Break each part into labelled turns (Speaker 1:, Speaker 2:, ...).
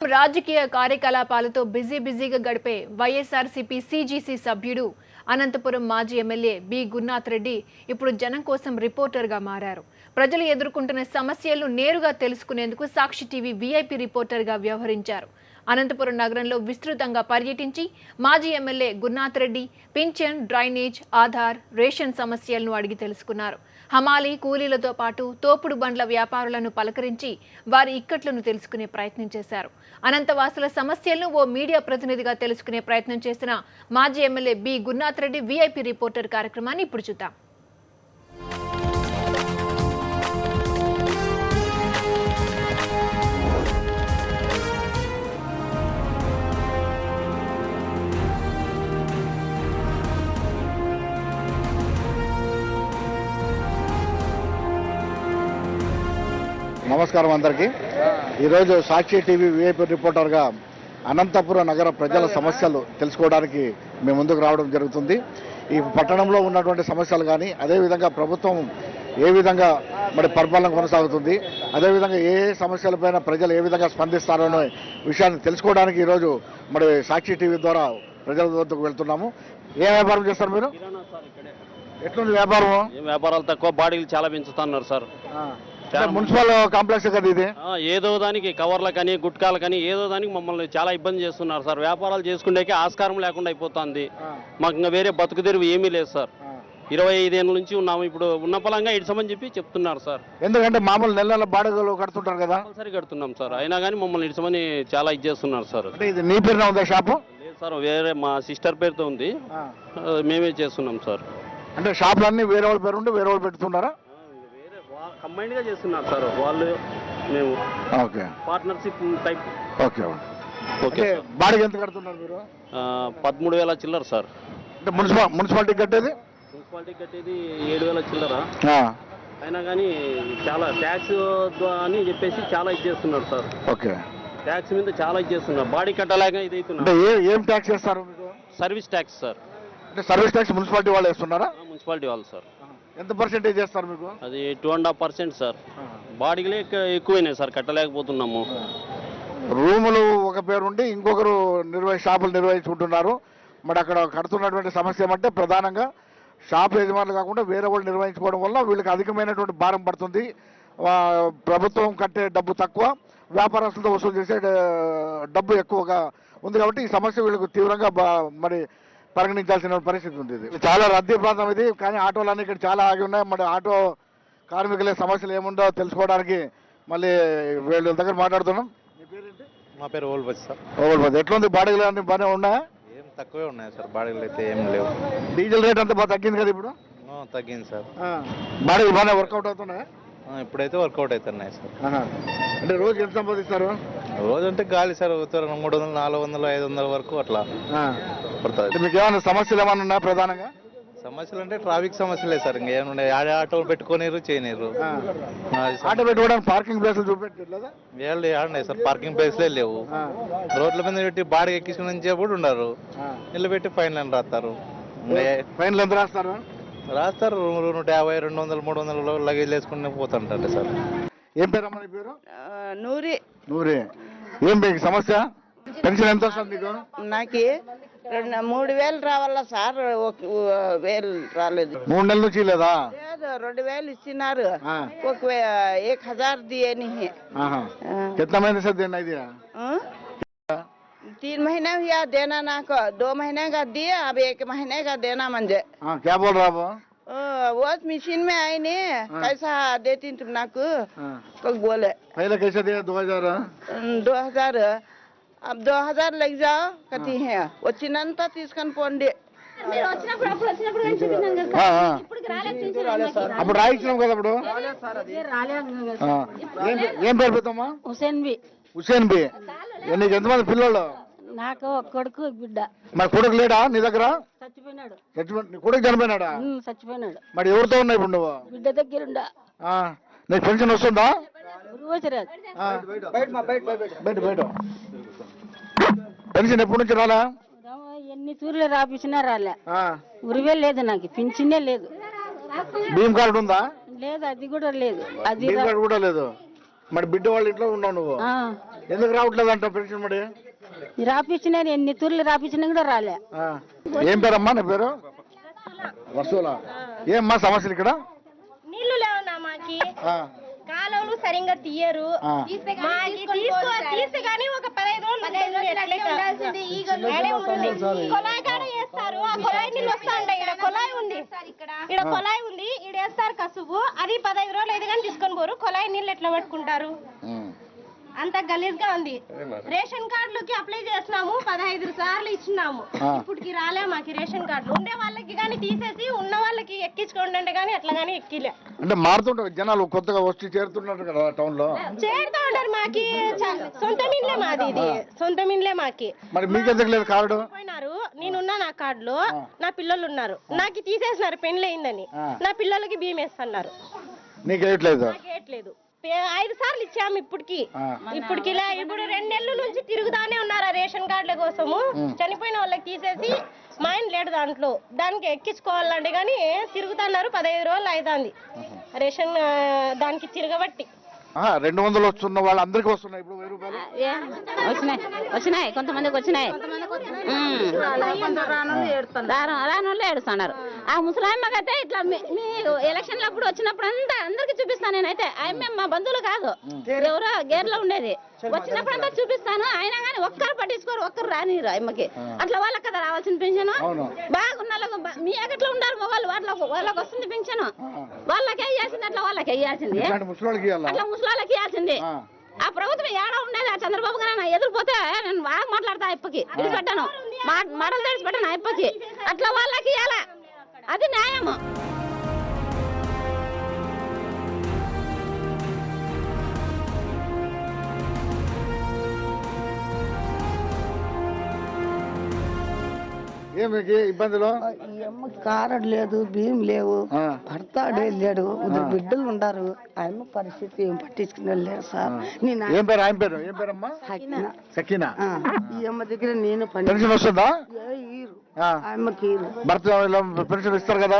Speaker 1: రాజకీయ కార్యకలాపాలతో బిజీగా గడిపే వైఎస్ఆర్సీపీ సీజీసీ సభ్యుడు అనంతపురం మాజీ ఎమ్మెల్యే బి గురునాథ్ రెడ్డి ఇప్పుడు జనం కోసం రిపోర్టర్గా మారారు. ప్రజలు ఎదుర్కొంటున్న సమస్యలను నేరుగా తెలుసుకునేందుకు సాక్షి టీవీ వీఐపీ రిపోర్టర్గా వ్యవహరించారు. అనంతపురం నగరంలో విస్తృతంగా పర్యటించి మాజీ MLA Gurunath Reddy pension, drainage, Aadhaar, ration సమస్యలను అడిగి తెలుసుకున్నారు. హమాలీ కూలీలతో పాటు తోపుడు బండ్ల వ్యాపారులను పలకరించి వారి ఇక్కట్లను తెలుసుకునే ప్రయత్నం చేశారు. అనంతవాసుల సమస్యలను ఓ మీడియా ప్రతినిధిగా తెలుసుకునే ప్రయత్నం చేసిన మాజీ MLA B Gurunath Reddy VIP reporter కార్యక్రమాన్ని ఇప్పుడు చూద్దాం.
Speaker 2: నమస్కారం అందరికీ. ఈరోజు సాక్షి టీవీ వీఐపీ రిపోర్టర్గా అనంతపురం నగర ప్రజల సమస్యలు తెలుసుకోవడానికి మేము ముందుకు రావడం జరుగుతుంది. ఈ పట్టణంలో ఉన్నటువంటి సమస్యలు కానీ, అదేవిధంగా ప్రభుత్వం ఏ విధంగా పరిపాలన కొనసాగుతుంది, అదేవిధంగా ఏ సమస్యలపైన ప్రజలు ఏ విధంగా స్పందిస్తారనే విషయాన్ని తెలుసుకోవడానికి ఈరోజు సాక్షి టీవీ ద్వారా ప్రజల వద్దకు వెళ్తున్నాము. ఏ వ్యాపారం చేస్తారు మీరు? ఎట్లుంది వ్యాపారం?
Speaker 3: వ్యాపారాలు తక్కువ, బాడీలు చాలా పెంచుతున్నారు సార్.
Speaker 2: మున్సిపల్ కాంప్లెక్స్ కదా ఇది.
Speaker 3: ఏదో దానికి కవర్లకని గుట్కాలకని ఏదో దానికి మమ్మల్ని చాలా ఇబ్బంది చేస్తున్నారు సార్. వ్యాపారాలు చేసుకునేకే ఆస్కారం లేకుండా అయిపోతుంది. మాకు ఇంకా వేరే బతుకు తెరువు ఏమీ లేదు సార్. 25 ఏళ్ళ నుంచి ఉన్నాము. ఇప్పుడు ఉన్న పలంగా ఇడ్సమని చెప్పి చెప్తున్నారు సార్.
Speaker 2: ఎందుకంటే మామూలు నెల బాడీలు కడుతుంటారు కదా,
Speaker 3: సరి కడుతున్నాం సార్. అయినా కానీ మమ్మల్ని ఇడ్సమని చాలా చేస్తున్నారు సార్.
Speaker 2: ఇది నీ పేరున ఉందా షాపు?
Speaker 3: లేదు సార్, వేరే మా సిస్టర్ పేరుతో ఉంది. మేమే చేస్తున్నాం సార్.
Speaker 2: అంటే షాపులు అన్ని వేరే వాళ్ళ పేరు ఉంటే వేరే వాళ్ళు పెడుతున్నారా?
Speaker 3: కంబైన్డ్ గా చేస్తున్నారు సార్ వాళ్ళు, మేము.
Speaker 2: Okay,
Speaker 3: partnership type.
Speaker 2: Okay okay. బాడీకి ఎంత కడుతున్నారు మీరు?
Speaker 3: 13,000 చిల్లర సార్.
Speaker 2: అంటే మున్సిపాలిటీ కట్టేది?
Speaker 3: మున్సిపాలిటీ కట్టేది 7,000 చిల్లర. అయినా కానీ చాలా ట్యాక్స్ అని చెప్పేసి చాలా చేస్తున్నారు సార్.
Speaker 2: ఓకే,
Speaker 3: ట్యాక్స్ మీద చాలా చేస్తున్నారు. బాడీ కట్టలేక ఇది అవుతున్నారు.
Speaker 2: అంటే ఏం ట్యాక్స్ చేస్తారు మీకు?
Speaker 3: Service tax sir.
Speaker 2: అంటే సర్వీస్ ట్యాక్స్ మున్సిపాలిటీ వాళ్ళు వేస్తున్నారా?
Speaker 3: మున్సిపాలిటీ వాళ్ళు సార్.
Speaker 2: ఎంత పర్సెంటేజ్ చేస్తారు మీకు?
Speaker 3: అది 2.5% సార్. బాడీలే ఎక్కువైనాయి సార్, కట్టలేకపోతున్నాము.
Speaker 2: రూములు ఒక పేరు ఉండి ఇంకొకరు షాపులు నిర్వహించుకుంటున్నారు. అక్కడ కడుతున్నటువంటి సమస్య ఏమంటే ప్రధానంగా షాప్ యజమానులు కాకుండా వేరే వాళ్ళు నిర్వహించుకోవడం వల్ల వీళ్ళకి అధికమైనటువంటి భారం పడుతుంది. ప్రభుత్వం కట్టే డబ్బు తక్కువ, వ్యాపారస్తులతో వసూలు చేసే డబ్బు ఎక్కువగా ఉంది. కాబట్టి ఈ సమస్య వీళ్ళకు తీవ్రంగా పరిగణించాల్సిన పరిస్థితి ఉంది. ఇది చాలా రద్దీ ప్రాంతం ఇది, కానీ ఆటోలన్నీ ఇక్కడ చాలా ఆగి ఉన్నాయి. ఆటో కార్మికుల సమస్యలు ఏముందో తెలుసుకోవడానికి మళ్ళీ వీళ్ళ దగ్గర మాట్లాడుతున్నాం. మీ పేరేంటి?
Speaker 4: మా పేరు ఓల్బజ్ సార్.
Speaker 2: ఓల్బజ్. ఎట్లుంది బాడీలు అన్ని బాగానే ఉన్నాయా?
Speaker 4: ఏం తక్కువే ఉన్నాయి సార్, బాడీలు అయితే ఏం లేవు.
Speaker 2: డీజిల్ రేట్ అంతా బాగా తగ్గింది కదా ఇప్పుడు?
Speaker 4: తగ్గింది సార్.
Speaker 2: బాడీలు బాగానే వర్కౌట్ అవుతున్నాయా?
Speaker 4: ఇప్పుడైతే వర్కౌట్ అవుతున్నాయి సార్.
Speaker 2: అంటే రోజు ఎంత సంపాదిస్తారు?
Speaker 4: రోజు అంటే గాలి సార్, 300, 400, 500 వరకు అట్లా పడుతుంది.
Speaker 2: మీకు ఏమైనా సమస్యలు ఏమైనా ఉన్నాయా? ప్రధానంగా
Speaker 4: సమస్యలు అంటే ట్రాఫిక్ సమస్యలే సార్. ఇంకేమన్నా ఆటోలు పెట్టుకోనిరు చేయనిరు.
Speaker 2: ఆటో పెట్టుకోవడానికి పార్కింగ్ ప్లేసులు చూపెట్టలేదా?
Speaker 4: వీళ్ళు ఆడినాయి సార్, పార్కింగ్ ప్లేస్లే లేవు. రోడ్ల మీద పెట్టి బాడీ ఎక్కించుకుని కూడా ఉండరు. ఇల్లు పెట్టి ఫైన్లను రాస్తారు.
Speaker 2: ఫైన్లు ఎంత రాస్తారు?
Speaker 4: రాస్తారు 150, 200, 300 లగేజ్ వేసుకుని పోతుంటారు సార్.
Speaker 2: ఏం పేరమ్మా నీ పేరు?
Speaker 5: నూరి.
Speaker 2: నూరి. ఏం మీకు సమస్య? పెన్షన్ ఎంత వస్తుంది మీకు?
Speaker 5: నాకు 3,000 రావాలా సార్, 1,000 రాలేదు.
Speaker 2: 3 నెలల నుంచి లేదా?
Speaker 5: లేదు, 2,000 ఇచ్చినారు. 1,000 दिए नहीं है.
Speaker 2: कितना महीने से देना दिया?
Speaker 5: 3 महीना हुआ देना ना को, 2 महीने का दिए, अब 1 महीने का देना मुझे.
Speaker 2: क्या बोल रहा वो?
Speaker 5: वो मशीन में आई नहीं, कैसा देती तुम ना को बोले.
Speaker 2: पहले कैसे दिया?
Speaker 5: 2,000. अब 2,000 लग जाओ कती है వచ్చినంత తీసుకొని పోండి.
Speaker 2: అప్పుడు రాయించినాం కదా. అప్పుడు ఏం పేరు పెద్దమ్మా? హుసేన్ బి. నీకు ఎంతమంది పిల్లలు?
Speaker 6: నాకు ఒక కొడుకు, బిడ్డ.
Speaker 2: మరి కొడుకు లేడా నీ దగ్గర?
Speaker 6: చచ్చిపోయినాడు.
Speaker 2: నీ కొడుకు చనిపోయినాడా?
Speaker 6: చచ్చిపోయినాడు.
Speaker 2: మరి ఎవరితో ఉన్నాయి ఇప్పుడు నువ్వు?
Speaker 6: బిడ్డ దగ్గరుండా.
Speaker 2: నీకు పెన్షన్ వస్తుందా? బయట పెన్షన్ ఎప్పటి నుంచి రాలా?
Speaker 6: ఎన్ని తూర్లు రాపించినా రాలే. ఉరివే లేదు, నాకు పింఛనే లేదు.
Speaker 2: భీమ్ కార్డు ఉందా?
Speaker 6: లేదు, అది కూడా లేదు. అది
Speaker 2: భీమ్ కార్డు కూడా లేదు. మరి బిడ్డ వాళ్ళ ఇంట్లో ఉన్నావు నువ్వు? ఎందుకు రావట్లేదు అంట పెన్షన్ మరి?
Speaker 6: రాపించినా ఎన్ని తూర్లు రాపించినా కూడా రాలే.
Speaker 2: ఏం పేరమ్మా నీ పేరు? వసూలా. ఏమ్మా సమస్యలు ఇక్కడ?
Speaker 7: నీళ్లు లేవన్నా మాకి, కాలువలు సరిగ్గా తీయరు. తీస్తే గానీ ఒక 15 రోజులు కొలాయి కాడ వేస్తారు. ఆ కొలాయి నీళ్ళు వస్తా ఉంటాయి. ఇక్కడ కొలాయి ఉంది, ఇక్కడ కొలాయి ఉంది, ఇక్కడ వేస్తారు కసువు. అది 15 రోజులు అయితే కానీ తీసుకొని పోరు. కొలాయి నీళ్ళు ఎట్లా పట్టుకుంటారు? అంత గలీజ్ గా ఉంది. రేషన్ కార్డులకి అప్లై చేసినాము, 15 సార్లు ఇచ్చినాము, ఇప్పటికి రాలే మాకి రేషన్ కార్డులు. ఉండే వాళ్ళకి కానీ తీసేసి ఉన్న వాళ్ళకి ఎక్కించుకోండి అంటే కానీ అట్లా కానీ ఎక్కిలే.
Speaker 2: అంటే మారుతుంటారు జనాలు, కొత్తగా వచ్చి చేరుతున్నారు కదా టౌన్ లో.
Speaker 7: చేరుతా ఉంటారు. మాకి సొంత మిన్లే మాది, ఇది సొంత మిన్లే మాకి.
Speaker 2: మరి మీకు ఎందుకు లేదు కార్డు?
Speaker 7: పోయినారు, నేనున్నా నా కార్డులో, నా పిల్లలు ఉన్నారు. నాకు తీసేసినారు పెళ్లి అయిందని. నా పిల్లలకి బియ్యం వేస్తున్నారు,
Speaker 2: నీకు వేయట్లేదు.
Speaker 7: నాకేయట్లేదు. 5 సార్లు ఇచ్చాము ఇప్పటికి. ఇప్పుడు 2 నెలల నుంచి తిరుగుతానే ఉన్నారు ఆ రేషన్ కార్డుల కోసము. చనిపోయిన వాళ్ళకి తీసేసి మా ఆయన లేడు దాంట్లో, దానికి ఎక్కించుకోవాలంటే కానీ తిరుగుతున్నారు. 15 రోజులు అవుతుంది రేషన్ దానికి తిరగబట్టి.
Speaker 2: 200 వస్తున్న వాళ్ళందరికీ వస్తున్నాయి ఇప్పుడు 1000 రూపాయలు.
Speaker 6: వచ్చినాయి కొంతమందికి వచ్చినాయి. రాను ఏడుస్తున్నారు. ఆ ముసలామ్మకైతే ఇట్లా మీ ఎలక్షన్లు అప్పుడు వచ్చినప్పుడు అంతా అందరికి చూపిస్తాను. నేనైతే ఆమె మా బంధువులు కాదు, ఎవరో గేర్లో ఉండేది. వచ్చినప్పుడు అంతా చూపిస్తాను. అయినా కానీ ఒక్కరు పట్టించుకోరు, ఒక్కరు రానిరు అమ్మకి. అట్లా వాళ్ళకి కదా రావాల్సిన పెన్షన్. బాగున్న మీ ఎట్లా ఉండాలి వాళ్ళు, వాళ్ళకి వస్తుంది పెన్షన్. వాళ్ళకి వేయాల్సింది, అట్లా వాళ్ళకి వేయాల్సింది, అట్లా ముసలాళ్ళకి ఇవ్వాల్సింది. ఆ ప్రభుత్వం ఏడా ఉండేది? ఆ చంద్రబాబు గారు ఎదురుపోతే నేను బాగా మాట్లాడతా అప్పకి, విడిచిపెట్టాను, మాటలు తెడిచిపెట్టాను అప్పకి. అట్లా వాళ్ళకి ఇవ్వాలా, అది న్యాయము.
Speaker 2: ఏమికి ఇబ్బందులు?
Speaker 5: ఈ అమ్మకి కారడు లేదు, బియ్యం లేవు, భర్త లేడు, బిడ్డలు ఉండారు. ఆయమ్మ పరిస్థితి ఏం పట్టించుకునే లేదు సార్.
Speaker 2: ఏం పేరు? ఆయన పేరు ఏం పేరమ్మా? సకీనా.
Speaker 5: ఈ అమ్మ దగ్గర నేను
Speaker 2: పెన్షన్ వస్తుందా?
Speaker 5: ఆయమ్మకి
Speaker 2: భర్త పెన్షన్ ఇస్తారు కదా?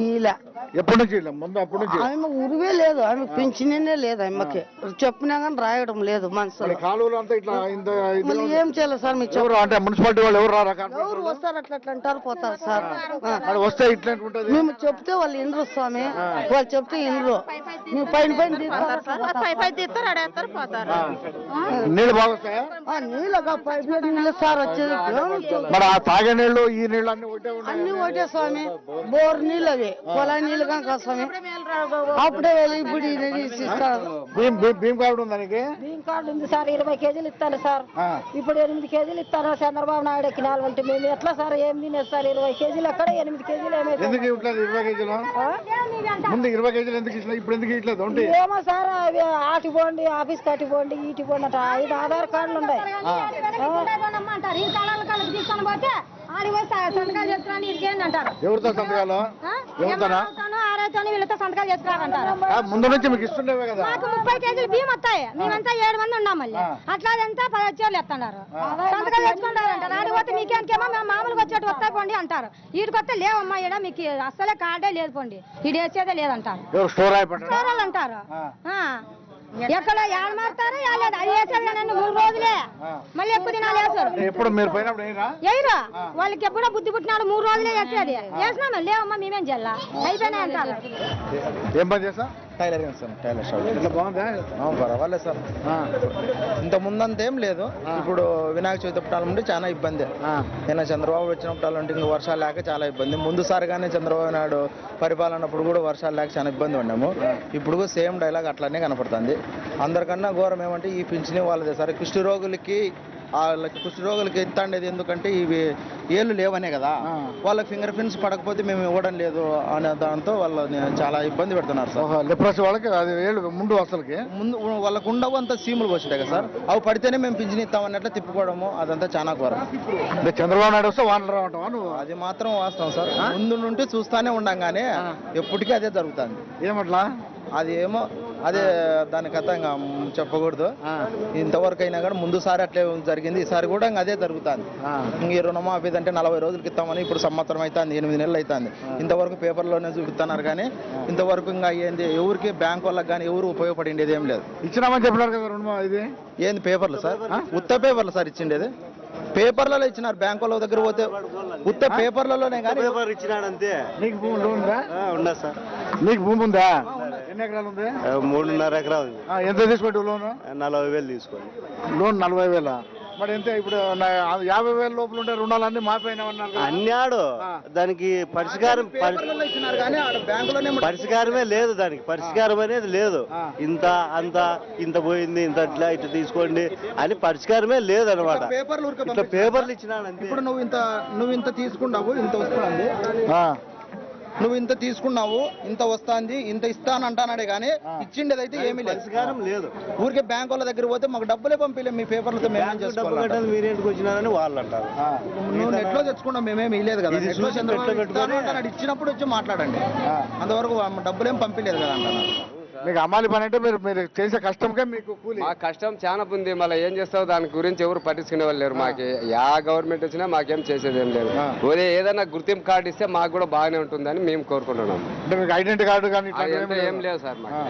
Speaker 5: ఇలా
Speaker 2: ఎప్పటి నుంచి? ముందు అప్పటి నుంచి
Speaker 5: ఆమె ఉరివే లేదు, ఆమె పెంచినే లేదు. అమ్మకి చెప్పినా కానీ రాయడం లేదు మనసులో.
Speaker 2: కాలువలు అంతా ఇట్లా
Speaker 5: మళ్ళీ ఏం చేయాలి సార్? మీకు
Speaker 2: ఎవరు అంటే మున్సిపాలిటీ వాళ్ళు ఎవరు రారా?
Speaker 5: ఎవరు వస్తారు అట్లా అట్లా అంటారు, పోతారు సార్.
Speaker 2: వస్తే ఇట్లా ఉంటుంది.
Speaker 5: మేము చెప్తే వాళ్ళు ఇండ్రు స్వామి, వాళ్ళు చెప్తే ఇండ్రు. మేము పైన పైన తీస్తారు, అడేస్తారు, పోతారు.
Speaker 2: నీళ్ళు బాగా వస్తాయా?
Speaker 5: నీళ్ళగా పైప్ నీళ్ళు సార్ వచ్చేది.
Speaker 2: మరి ఆ తాగే నీళ్లు ఈ నీళ్ళు అన్ని ఒకటే
Speaker 5: అన్ని ఒకటే స్వామి. బోర్ నీళ్ళు అవి, పొలాయి నీళ్ళు కాక స్వామి. అప్పుడే వెళ్ళి ఇప్పుడు
Speaker 2: భీమ్ కార్డు ఉందా నీకు?
Speaker 6: బియ్యం కార్డు ఉంది సార్, 20 కేజీలు ఇస్తాను సార్. ఇప్పుడు 8 కేజీలు ఇస్తాను. చంద్రబాబు నాయుడు ఎక్కినాలు అంటే మేము ఎట్లా సార్? ఏం తినేది సార్? 20 కేజీలు ఎక్కడ, 8 కేజీలు ఏమైతే?
Speaker 2: ఎందుకు ఇవ్వట్లేదు 20 కేజీలు? ముందు 20 కేజీలు ఎందుకు ఇట్లా, ఇప్పుడు ఎందుకు ఇట్లేదు? ఉంటే
Speaker 6: ఏమో సార్, అవి ఆటి పోండి, ఆఫీస్ కట్టి పోండి, ఈటి పోండి అట. 5 ఆధార్ కార్డులు ఉన్నాయి.
Speaker 7: తీసుకొని పోతే సంతకాలు చేస్తున్నాను ఇరికేయండి అంటారు.
Speaker 2: ఎవరితో సంతకాలు?
Speaker 7: ఆరోతో వీళ్ళతో సంతకాలు చేస్తున్నారంటారు.
Speaker 2: ముందు నుంచి మీకు ఇస్తుండేవే కదా?
Speaker 7: మాకు 30 కేజీలు బియ్యం వస్తాయి. మేమంతా 7 మంది ఉన్నాం. మళ్ళీ అట్లా ఎంత 10 చీరలు ఎత్తున్నారు, సంతకాలు తెచ్చుకుంటారు అంటారు. ఆడికి పోతే మీకేంకేమో మేము మామూలుగా వచ్చేటి వస్తాయి పోండి అంటారు. వీడికి వస్తే లేవమ్మా, ఈడ మీకు అస్సలే కార్డే లేదు పోండి, ఈడ వేసేదే లేదంటారు.
Speaker 2: స్టోర్
Speaker 7: అంటారు. ఎక్కడ ఏళ్ళు మారుతారో ఏలేదు, అది వేసారు 3 రోజులే, మళ్ళీ ఎక్కువ దినాలు వేసారు.
Speaker 2: ఎప్పుడు మీరు పోయినప్పుడు
Speaker 7: ఎయిరా వాళ్ళకి ఎప్పుడో బుద్ధి పుట్టినాడు, 3 రోజులే వేసేది. వేసినా లేవమ్మా మేమేం చెల్లా, అయిపోయినాయి అంటారు.
Speaker 2: ఏం పని చేస్తా?
Speaker 4: Tailoring sir, tailor shop.
Speaker 2: ఇట్లా బాగుందా?
Speaker 4: పర్వాలేదు సార్, ఇంత ముందంతా ఏం లేదు. ఇప్పుడు వినాయక చవితి పుట్టాలంటే చాలా ఇబ్బంది. నేను చంద్రబాబు వచ్చినప్పుడు ఇంకా వర్షాలు లేక చాలా ఇబ్బంది. ముందుసారిగానే చంద్రబాబు నాయుడు పరిపాలనప్పుడు కూడా వర్షాలు లేక చాలా ఇబ్బంది ఉన్నాము. ఇప్పుడు సేమ్ డైలాగ్ అట్లానే కనపడుతుంది. అందరికన్నా ఘోరం ఏమంటే ఈ పింఛని వాళ్ళదే సార్. కుష్ఠరోగులకి ఇస్తాండేది ఎందుకంటే ఇవి ఏళ్ళు లేవనే కదా, వాళ్ళకి ఫింగర్ ప్రింట్స్ పడకపోతే మేము ఇవ్వడం లేదు అనే దాంతో వాళ్ళు చాలా ఇబ్బంది పెడుతున్నారు సార్.
Speaker 2: లెప్రసీ వాళ్ళకి అది ముందు అసలుకి
Speaker 4: ముందు వాళ్ళకు ఉండవు, అంతా సీములు వచ్చినాయి కదా సార్. అవి పడితేనే మేము పింఛన్ ఇస్తామన్నట్లు తిప్పుకోవడము అదంతా చాలా ఘోరం.
Speaker 2: చంద్రబాబు నాయుడు వస్తే వానలు రావటం నువ్వు?
Speaker 4: అది మాత్రం వాస్తవం సార్. ముందు నుండి చూస్తానే ఉండంగానే ఎప్పటికీ అదే జరుగుతుంది.
Speaker 2: ఏమట్లా?
Speaker 4: అది ఏమో అదే దాని కథ ఇంకా చెప్పకూడదు. ఇంతవరకు అయినా కానీ ముందుసారి అట్లే జరిగింది, ఈసారి కూడా ఇంకా అదే జరుగుతుంది. ఇంక ఈ రుణమాఫీ అంటే 40 రోజులకి ఇస్తామని ఇప్పుడు సంవత్సరం అవుతుంది, 8 నెలలు అవుతుంది. ఇంతవరకు పేపర్లోనే చూపిస్తున్నారు కానీ ఇంతవరకు ఇంకా ఏంది ఎవరికి బ్యాంక్ వాళ్ళకి కానీ ఎవరు ఉపయోగపడిండేది ఏం లేదు.
Speaker 2: ఇచ్చినామని చెప్పినారు కదా రుణమా ఇది
Speaker 4: ఏంది పేపర్లు సార్? ఉత్త పేపర్లు సార్ ఇచ్చిండేది, పేపర్లలో ఇచ్చినారు. బ్యాంక్ వాళ్ళ దగ్గర పోతే ఉత్త పేపర్లలోనే కానీ
Speaker 8: ఇచ్చినాడంతే.
Speaker 2: నీకు భూమి లోన్ ఉందా?
Speaker 8: ఉన్నా సార్.
Speaker 2: నీకు భూమి ఉందా? ఎన్ని ఎకరాలు ఉంది?
Speaker 8: 3.5 ఎకరాలు ఉంది.
Speaker 2: ఎంత తీసుకుంటావు లోన్?
Speaker 8: 40,000 తీసుకోండి.
Speaker 2: లోన్ 40,000. మరి ఎంత ఇప్పుడు 50,000 లోపల ఉండే రుణాలన్నీ మాపోయినామన్నారు కదా?
Speaker 8: అన్నాడు దానికి పరిష్కారం
Speaker 4: పేపర్లలో ఇచ్చినారు కానీ ఆడ బ్యాంకులోనే
Speaker 8: పరిష్కారమే లేదు, దానికి పరిష్కారం అనేది లేదు. ఇంత అంత ఇంత పోయింది, ఇంత ఇట్లా ఇట్లా తీసుకోండి అని పరిష్కారమే లేదు అనమాట.
Speaker 4: పేపర్లు
Speaker 8: ఇట్లా పేపర్లు ఇచ్చినాడు అంతే.
Speaker 4: ఇప్పుడు నువ్వు ఇంత తీసుకున్నావు, ఇంత వస్తుంది, నువ్వు ఇంత తీసుకున్నావు, ఇంత వస్తుంది, ఇంత ఇస్తాను అంటానాడే కానీ ఇచ్చిండేదైతే ఏమీ లేదు,
Speaker 8: పరిష్కారం లేదు.
Speaker 4: ఊరికే బ్యాంక్ వాళ్ళ దగ్గర పోతే మాకు డబ్బులే పంపిలే, మీ పేపర్లతో
Speaker 8: డబ్బు కట్టాలి మీరేంటికి వచ్చినారని వాళ్ళు అంటారు.
Speaker 4: నువ్వు నెట్లో తెచ్చుకున్నావు, మేమేమి ఇలేదు కదా.
Speaker 8: ఇది
Speaker 4: నెట్లో
Speaker 8: చూసి
Speaker 4: చంద్రబాబు
Speaker 8: నెట్లో పెట్టుకొని
Speaker 4: ఇస్తాను ఇచ్చినప్పుడు వచ్చి మాట్లాడండి. అంతవరకు డబ్బులేం పంపిలేదు కదా అంటారు.
Speaker 2: మీకు అమ్మాలి పని అంటే మీరు చేసే కష్టంకే మీకు కూలి.
Speaker 9: మా కష్టం చాలా ఉంది, మళ్ళీ ఏం చేస్తావు దాని గురించి ఎవరు పట్టించుకునే వాళ్ళు లేరు. మాకు యా గవర్నమెంట్ వచ్చినా మాకేం చేసేది ఏం లేదు. పోతే ఏదైనా గుర్తింపు కార్డు ఇస్తే మాకు కూడా బాగానే ఉంటుందని మేము కోరుకుంటున్నాం.
Speaker 2: అంటే మీకు ఐడెంటిటీ కార్డు కానీ
Speaker 9: అదంతా ఏం లేదు సార్, మాకు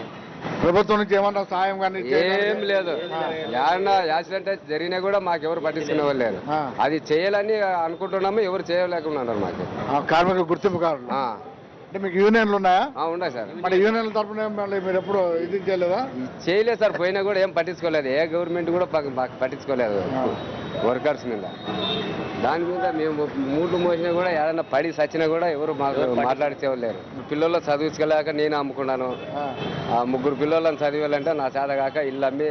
Speaker 2: ప్రభుత్వం నుంచి ఏమన్నా సాయం కానీ
Speaker 9: ఏం లేదు. యాడన్నా యాక్సిడెంట్ అయితే జరిగినా కూడా మాకు ఎవరు పట్టించుకునే వాళ్ళు లేరు. అది చేయాలని అనుకుంటున్నాము, ఎవరు చేయలేకున్నారు మాకు.
Speaker 2: కార్మికుల గుర్తింపు కార్డు అంటే మీకు యూనియన్లు ఉన్నాయా?
Speaker 9: ఉన్నాయి సార్.
Speaker 2: మరి యూనియన్ల తరఫున మీరు ఎప్పుడు ఇది చేయలేదా?
Speaker 9: చేయలేదు సార్, పోయినా కూడా ఏం పట్టించుకోలేదు. ఏ గవర్నమెంట్ కూడా పట్టించుకోలేదు వర్కర్స్ మీద. దాని మీద మేము మూడు మోసినా కూడా ఏదైనా పడి సచ్చినా కూడా ఎవరు మాకు మాట్లాడిచేవాళ్ళు లేరు. పిల్లల్లో చదివించుకోలేక నేను అమ్ముకున్నాను. ఆ 3 పిల్లలను చదివాలంటే నా చేత కాక ఇల్లు అమ్మి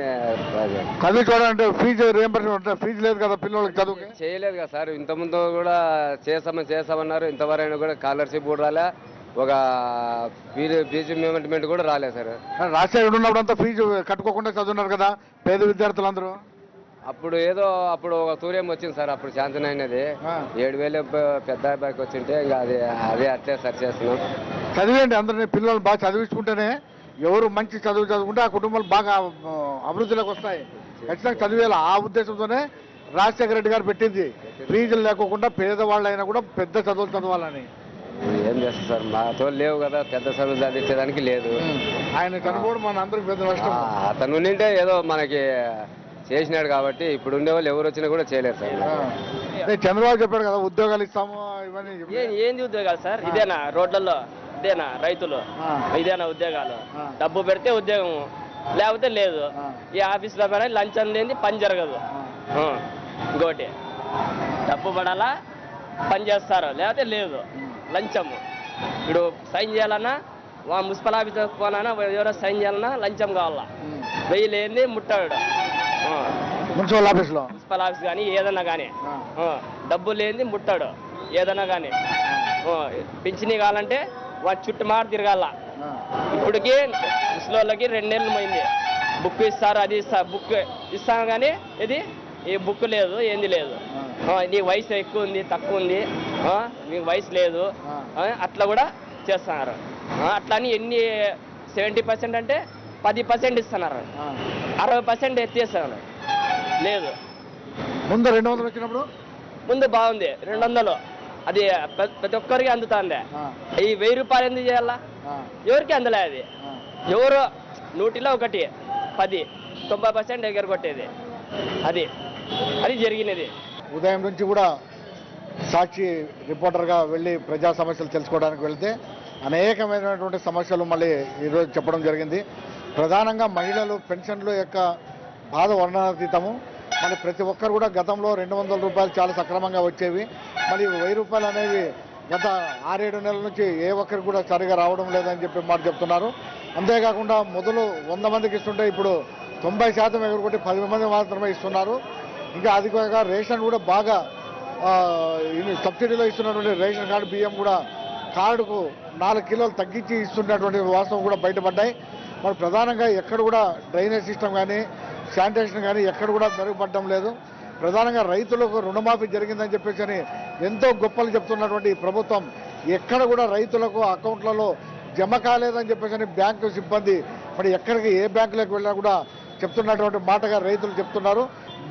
Speaker 2: చదువుకోవాలంటే ఫీజు రియంబర్స్మెంట్ ఫీజు లేదు కదా పిల్లలకి చదువు
Speaker 9: చేయలేదు కదా సార్. ఇంతకుముందు కూడా చేస్తామన్నారు, ఇంతవరైనా కూడా స్కాలర్షిప్ కూడా రాలే, ఒక ఫీజు పేమెంట్ కూడా రాలేదు సార్.
Speaker 2: రాజశేఖర్ ఉన్నప్పుడు అంతా ఫీజు కట్టుకోకుండా చదువున్నారు కదా పేద విద్యార్థులందరూ.
Speaker 9: అప్పుడు అప్పుడు ఒక తూర్యం వచ్చింది సార్, అప్పుడు శాంతం అయినది 7,000 పెద్ద అబ్బాయికి వచ్చింటే ఇంకా అదే అట్లే సరి చేస్తున్నాం.
Speaker 2: చదివేయండి అందరినీ, పిల్లలు బాగా చదివించుకుంటేనే ఎవరు మంచి చదువు చదువుకుంటే ఆ కుటుంబాలు బాగా అభివృద్ధిలోకి వస్తాయి. ఖచ్చితంగా చదివేయాలి. ఆ ఉద్దేశంతోనే రాజశేఖర రెడ్డి గారు పెట్టింది ఫీజులు లేకోకుండా పేదవాళ్ళైనా కూడా పెద్ద చదువులు చదవాలని.
Speaker 9: ఏం చేస్తాం సార్, మాతో లేవు కదా, పెద్ద చదువు చదివించేదానికి లేదు.
Speaker 2: ఆయన చనిపోవడం మన అందరికి పెద్ద నష్టం.
Speaker 9: అతను ఉండింటే ఏదో మనకి చేసినాడు కాబట్టి ఇప్పుడు ఉండే వాళ్ళు ఎవరు వచ్చినా కూడా చేయలేరు సార్.
Speaker 2: చంద్రబాబు చెప్పాడు కదా ఉద్యోగాలు ఇస్తాము ఇవన్నీ.
Speaker 10: ఏంది ఉద్యోగాలు సార్? ఇదేనా రోడ్లలో, ఇదేనా రైతులు, ఇదేనా ఉద్యోగాలు? డబ్బు పెడితే ఉద్యోగం, లేకపోతే లేదు. ఈ ఆఫీసులో పైన లంచం లేని పని జరగదు. ఇంకోటి డబ్బు పడాలా పని చేస్తారు, లేకపోతే లేదు. లంచము ఇప్పుడు సైన్ చేయాలన్నా మున్సిపల్ ఆఫీస్ పోనా ఎవరో సైన్ చేయాలన్నా లంచం కావాలా. 1000 లేని ముట్టాడు
Speaker 2: మున్సిపల్ ఆఫీస్లో,
Speaker 10: మున్సిపల్ ఆఫీస్ కానీ ఏదన్నా కానీ డబ్బు లేని ముట్టాడు ఏదన్నా కానీ. పింఛనీ కావాలంటే వాడు చుట్టుమాట తిరగాల. ఇప్పటికీ ముసలోళ్ళకి 2 నెలలు పోయింది. బుక్ ఇస్తారు, అది ఇస్తారు, బుక్ ఇస్తాం కానీ ఇది ఈ బుక్ లేదు, ఏంది లేదు. నీ వయసు ఎక్కువ ఉంది, తక్కువ ఉంది, మీకు వయసు లేదు, అట్లా కూడా చేస్తున్నారు. అట్లా అని ఎన్ని 70% అంటే 10% ఇస్తున్నారు, 60% ఎత్తేస్తున్నారు. లేదు
Speaker 2: ముందు 200 వచ్చినప్పుడు
Speaker 10: ముందు బాగుంది 200, అది ప్రతి ఒక్కరికి అందుతుంది. ఈ 1000 రూపాయలు ఎందుకు చేయాలా? ఎవరికి అందలే. అది ఎవరు 100లో 1 10 90% ఎగరగొట్టేది. అది జరిగినది.
Speaker 2: ఉదయం నుంచి కూడా సాక్షి రిపోర్టర్గా వెళ్ళి ప్రజా సమస్యలు తెలుసుకోవడానికి వెళ్తే అనేకమైనటువంటి సమస్యలు మళ్ళీ ఈరోజు చెప్పడం జరిగింది. ప్రధానంగా మహిళలు పెన్షన్లు యొక్క బాధ వర్ణనాతీతము. మళ్ళీ ప్రతి ఒక్కరు కూడా గతంలో 200 రూపాయలు చాలా సక్రమంగా వచ్చేవి, మళ్ళీ 1000 రూపాయలు అనేవి గత 6-7 నెలల నుంచి ఏ ఒక్కరికి కూడా సరిగా రావడం లేదని చెప్పి మాట చెప్తున్నారు. అంతేకాకుండా మొదలు 100 మందికి ఇస్తుంటే ఇప్పుడు 90% ఎగురుకొట్టి 10 మంది మాత్రమే ఇస్తున్నారు. ఇంకా అది కాక రేషన్ కూడా బాగా సబ్సిడీలో ఇస్తున్నటువంటి రేషన్ కార్డు బియ్యం కూడా కార్డుకు 4 కిలోలు తగ్గించి ఇస్తున్నటువంటి వాస్తవం కూడా బయటపడ్డాయి. మరి ప్రధానంగా ఎక్కడ కూడా డ్రైనేజ్ సిస్టమ్ కానీ శానిటేషన్ కానీ ఎక్కడ కూడా మెరుగుపడడం లేదు. ప్రధానంగా రైతులకు రుణమాఫీ జరిగిందని చెప్పేసి అని ఎంతో గొప్పలు చెప్తున్నటువంటి ప్రభుత్వం ఎక్కడ కూడా రైతులకు అకౌంట్లలో జమ కాలేదని చెప్పేసి బ్యాంకు సిబ్బంది మరి ఎక్కడికి ఏ బ్యాంకులకు వెళ్ళినా కూడా చెప్తున్నటువంటి మాటగా రైతులు చెప్తున్నారు.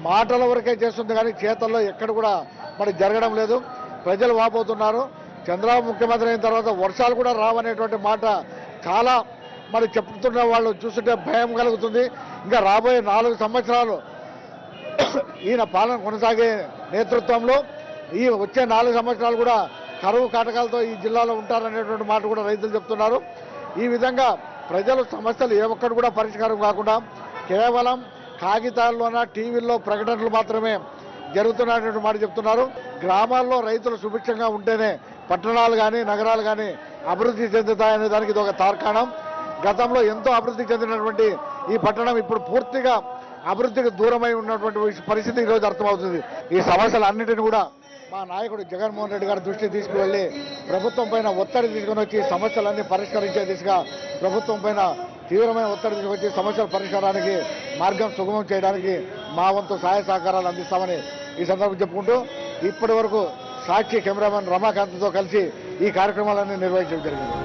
Speaker 2: మాటల వరకే చేస్తుంది కానీ చేతల్లో ఎక్కడ కూడా మరి జరగడం లేదు. ప్రజలు వాపోతున్నారు. చంద్రబాబు ముఖ్యమంత్రి అయిన తర్వాత వర్షాలు కూడా రావనేటువంటి మాట చాలా మరి చెప్తున్న వాళ్ళు చూస్తుంటే భయం కలుగుతుంది. ఇంకా రాబోయే 4 సంవత్సరాలు ఈయన పాలన కొనసాగే నేతృత్వంలో ఈ వచ్చే 4 సంవత్సరాలు కూడా కరువు కాటకాలతో ఈ జిల్లాలో ఉంటారనేటువంటి మాట కూడా రైతులు చెప్తున్నారు. ఈ విధంగా ప్రజల సమస్యలు ఏ ఒక్కటి కూడా పరిష్కారం కాకుండా కేవలం కాగితాల్లోన టీవీల్లో ప్రకటనలు మాత్రమే జరుగుతున్నటువంటి మాట చెప్తున్నారు. గ్రామాల్లో రైతులు సుభిక్షంగా ఉంటేనే పట్టణాలు కానీ నగరాలు కానీ అభివృద్ధి చెందుతాయనే దానికి ఇది ఒక తార్కాణం. గతంలో ఎంతో అభివృద్ధి చెందినటువంటి ఈ పట్టణం ఇప్పుడు పూర్తిగా అభివృద్ధికి దూరమై ఉన్నటువంటి పరిస్థితి ఈరోజు అర్థమవుతుంది. ఈ సమస్యలన్నిటిని కూడా మా నాయకుడు జగన్మోహన్ రెడ్డి గారి దృష్టికి తీసుకువెళ్ళి ప్రభుత్వం పైన ఒత్తిడి తీసుకుని వచ్చి సమస్యలన్నీ పరిష్కరించే దిశగా ప్రభుత్వం పైన తీవ్రమైన ఒత్తిడి తీసుకొచ్చి సమస్యల పరిష్కారానికి మార్గం సుగమం చేయడానికి మా వంతు సహాయ సహకారాలు అందిస్తామని ఈ సందర్భం చెప్పుకుంటూ ఇప్పటి వరకు సాక్షి కెమెరామెన్ రమాకాంత్తో కలిసి ఈ కార్యక్రమాలన్నీ నిర్వహించడం జరిగింది.